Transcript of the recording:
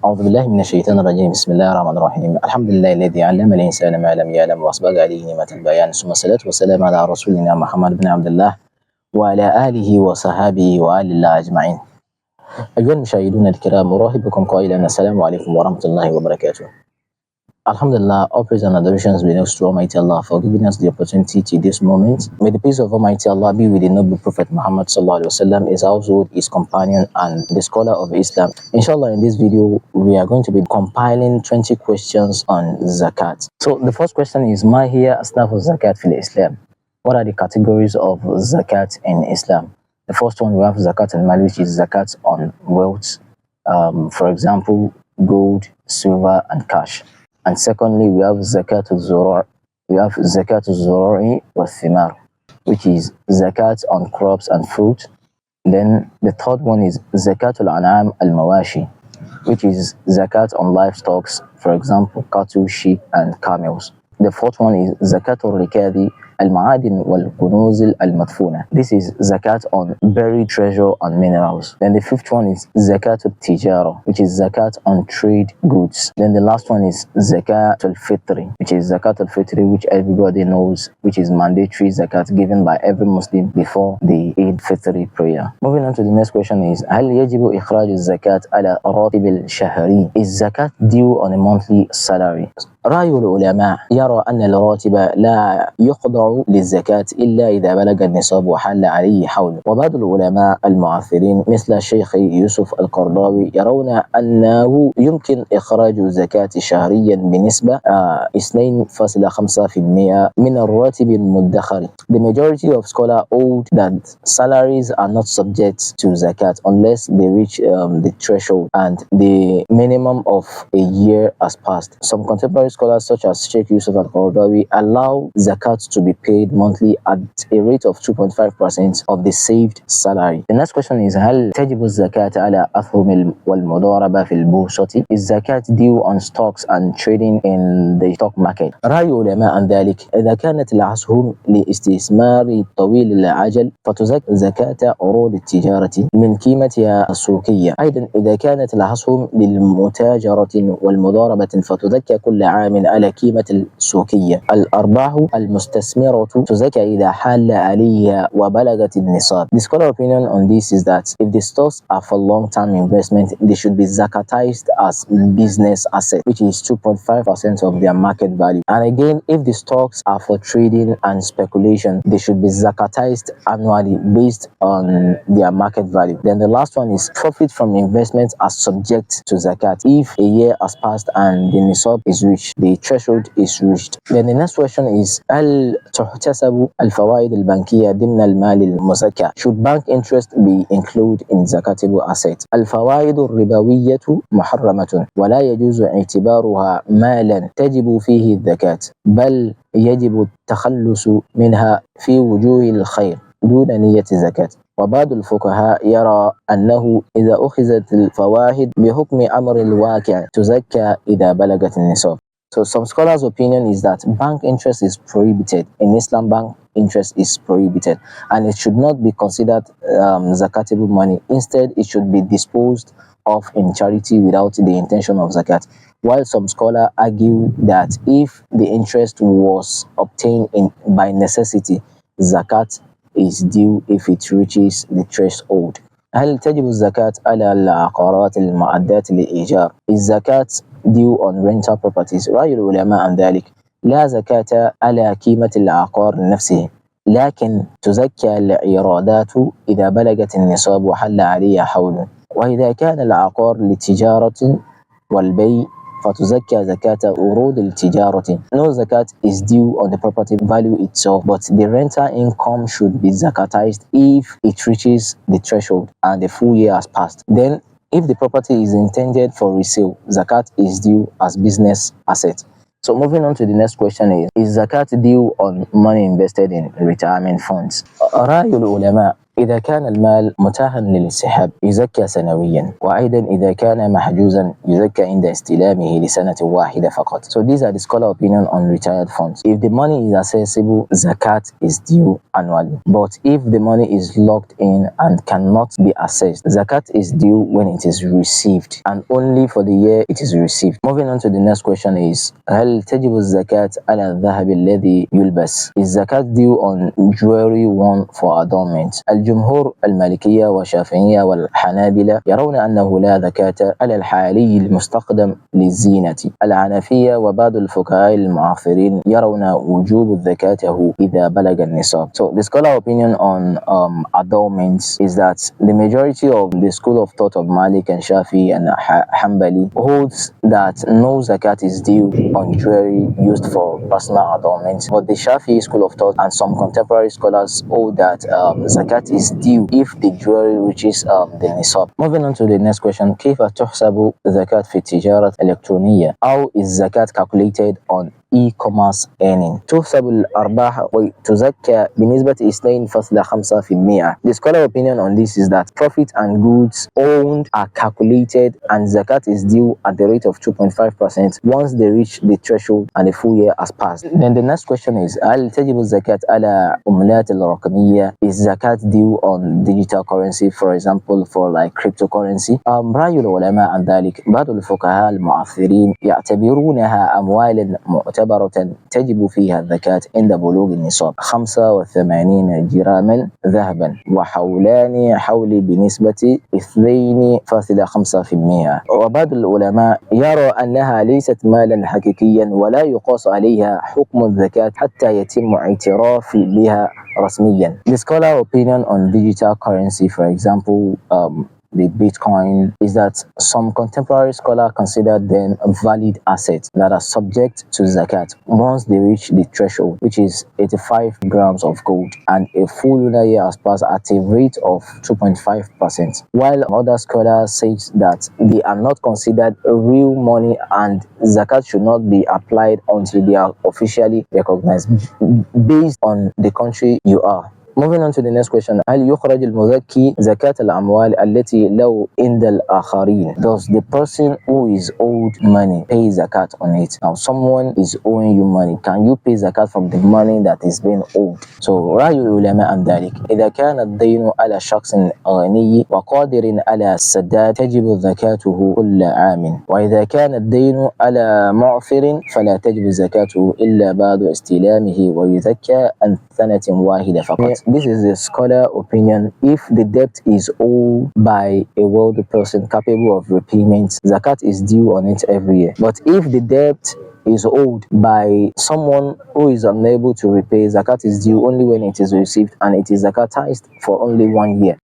أعوذ بالله من الشيطان الرجيم. بسم الله الرحمن الرحيم. الحمد لله الذي علم الإنسان ما لم يعلم وأسبغ عليه نعمة البيان، ثم الصلاة والسلام على رسولنا محمد بن عبد الله وعلى آله وصحابه وآل الله أجمعين. أيها المشاهدون الكرام، أرحبكم قائلا السلام عليكم ورحمة الله وبركاته. Alhamdulillah, all praise and adorations be to Almighty Allah for giving us the opportunity to this moment. May the peace of Almighty Allah be with the noble Prophet Muhammad sallallahu alaihi wasallam, his household, his companion, and the scholar of Islam. Inshallah, in this video, we are going to be compiling 20 questions on zakat. So the first question is, Ma hiya asnaf zakat fil Islam? What are the categories of zakat in Islam? The first one, we have zakat al-mal, which is zakat on wealth, for example, gold, silver, and cash. And secondly, we have zakat al-zuru'. We have zakat al-zuru'i wa thimar, which is zakat on crops and fruit. Then the third one is zakat al-an'am al-mawashi, which is zakat on livestock, for example, cattle, sheep, and camels. The fourth one is zakat al-rikadi al-ma'adin wal-kunuz al-madfuna. This is zakat on buried treasure and minerals. Then the fifth one is zakat al-tijara, which is zakat on trade goods. Then the last one is zakat al-fitri, which is zakat al-fitri, which everybody knows, which is mandatory zakat given by every Muslim before the Eid Fitri prayer. Moving on to the next question is, هل يجب إخراج الزكاة على راتب الشهري? Is zakat due on a monthly salary? رأي العلماء يرى أن الراتب لا يخضع للزكاة إلا إذا بلغ النصاب وحل عليه حول. وبعض العلماء المعاصرين مثل الشيخ يوسف القرضاوي يرون أنه يمكن إخراج الزكاة شهريا بنسبة 2.5% من الراتب المدخر. The majority of scholars hold that salaries are not subject to zakat unless they reach the threshold and the minimum of a year has passed. Some contemporary scholars such as Sheikh Yusuf al-Qaradawi allow zakat to be paid monthly at a rate of 2.5% of the saved salary. The next question is, هل تجب الزكاة على أسهم والمضاربة في البورصة? Is zakat due on stocks and trading in the stock market? رأي علماء عن ذلك، إذا كانت الأسهم لاستثمار طويل الأجل فتزكى زكاة عروض التجارة من قيمتها السوقية. أيضا إذا كانت الأسهم للمتاجرة والمضاربة فتزكى كل عام على قيمة السوقية. الأرباح المستثمرة تزكى إذا حال عليها وبلغت النصاب. The scholar opinion on this is that if the stocks are for long-term investment, they should be zakatized as business asset, which is 2.5% of their market value. And again, if the stocks are for trading and speculation, they should be zakatized annually based on their market value. Then the last one is profit from investments are subject to zakat if a year has passed and the nisab is reached, the threshold is reached. Then the next question is, هل تحتسب الفوائد البنكية ضمن المال المزكى? Should bank interest be included in zakatable assets? الفوائد الربوية محرمة ولا يجوز اعتبارها مالا تجب فيه الزكاة، بل يجب التخلص منها في وجوه الخير دون نية الزكاة. وبعض الفقهاء يرى أنه إذا أخذت الفوائد بحكم أمر الواقع تزكى إذا بلغت النصاب. So some scholars' opinion is that bank interest is prohibited. In Islam, bank interest is prohibited and it should not be considered zakatable money. Instead, it should be disposed of in charity without the intention of zakat. While some scholars argue that if the interest was obtained by necessity, zakat is due if it reaches the threshold. هل تجب الزكاة على العقارات المعدات للإيجار؟ Is zakat due on rental properties؟ رأي العلماء عن ذلك، لا زكاة على قيمة العقار نفسه، لكن تزكى الإيرادات إذا بلغت النصاب وحل عليها حول. وإذا كان العقار للتجارة والبيع فتزكى زكاة عروض التجارة. No zakat is due on the property value itself, but the rental income should be zakatized if it reaches the threshold and the full year has passed. Then, if the property is intended for resale, zakat is due as business asset. So moving on to the next question is zakat due on money invested in retirement funds? رأي العلماء إذا كان المال متاحا للانسحاب يزكى سنويا، وأيضا إذا كان محجوزا يزكى عند استلامه لسنة واحدة فقط. So these are the scholar opinion on retired funds. If the money is accessible, zakat is due annually. But if the money is locked in and cannot be accessed, zakat is due when it is received, and only for the year it is received. Moving on to the next question is هل تجب الزكاة على الذهب الذي يلبس? Is zakat due on jewelry worn for adornment? الجمهور المالكية والشافعية والحنابلة يرون أنه لا زكاة على الحالي المستخدم للزينة. الحنفية وبعض الفقهاء المعاصرين يرون وجوب زكاته إذا بلغ النصاب. So the scholar opinion on adornments is that the majority of the school of thought of Malik and Shafi and Hanbali holds that no zakat is due on jewelry used for personal adornment, but the Shafi school of thought and some contemporary scholars hold that zakat is due if the jewelry reaches the nisab. Moving on to the next question, كيف تحسب zakat في التجارة الإلكترونية? How is zakat calculated on e-commerce earning? تحسب الأرباح وتزكى بنسبة 2.5%. The scholar opinion on this is that profit and goods owned are calculated and zakat is due at the rate of 2.5% once they reach the threshold and the full year has passed. Then the next question is هل تجب الزكاة على عملات الرقمية? Is zakat due on digital currency, for example for like cryptocurrency? رأي العلماء عن ذلك بعض الفقهاء المعاصرين يعتبرونها أموالا معتبرة تجب فيها الزكاة عند بلوغ النصاب 85 جراما ذهبا وحولان حول بنسبة 2.5%. وبعض العلماء يرى أنها ليست مالا حقيقيا ولا يقاس عليها حكم الزكاة حتى يتم اعتراف بها رسميا. The scholar opinion on digital currency, for example the Bitcoin, is that some contemporary scholars consider them valid assets that are subject to zakat once they reach the threshold, which is 85 grams of gold, and a full lunar year has passed at a rate of 2.5%. While other scholars say that they are not considered real money and zakat should not be applied until they are officially recognized based on the country you are. Moving on to the next question, هل يخرج المزكي زكاة الأموال التي لو عند الآخرين? Does the person who is owed money pay zakat on it? Now someone is owing you money, can you pay zakat from the money that is being owed? So رأي العلماء عن ذلك إذا كان الدين على شخص غني وقادر على السداد تجب زكاته كل عام، وإذا كان الدين على معسر فلا تجب زكاته إلا بعد استلامه ويزكى عن سنة واحدة فقط. This is the scholar opinion. If the debt is owed by a wealthy person capable of repayment, zakat is due on it every year. But if the debt is owed by someone who is unable to repay, zakat is due only when it is received and it is zakatized for only 1 year.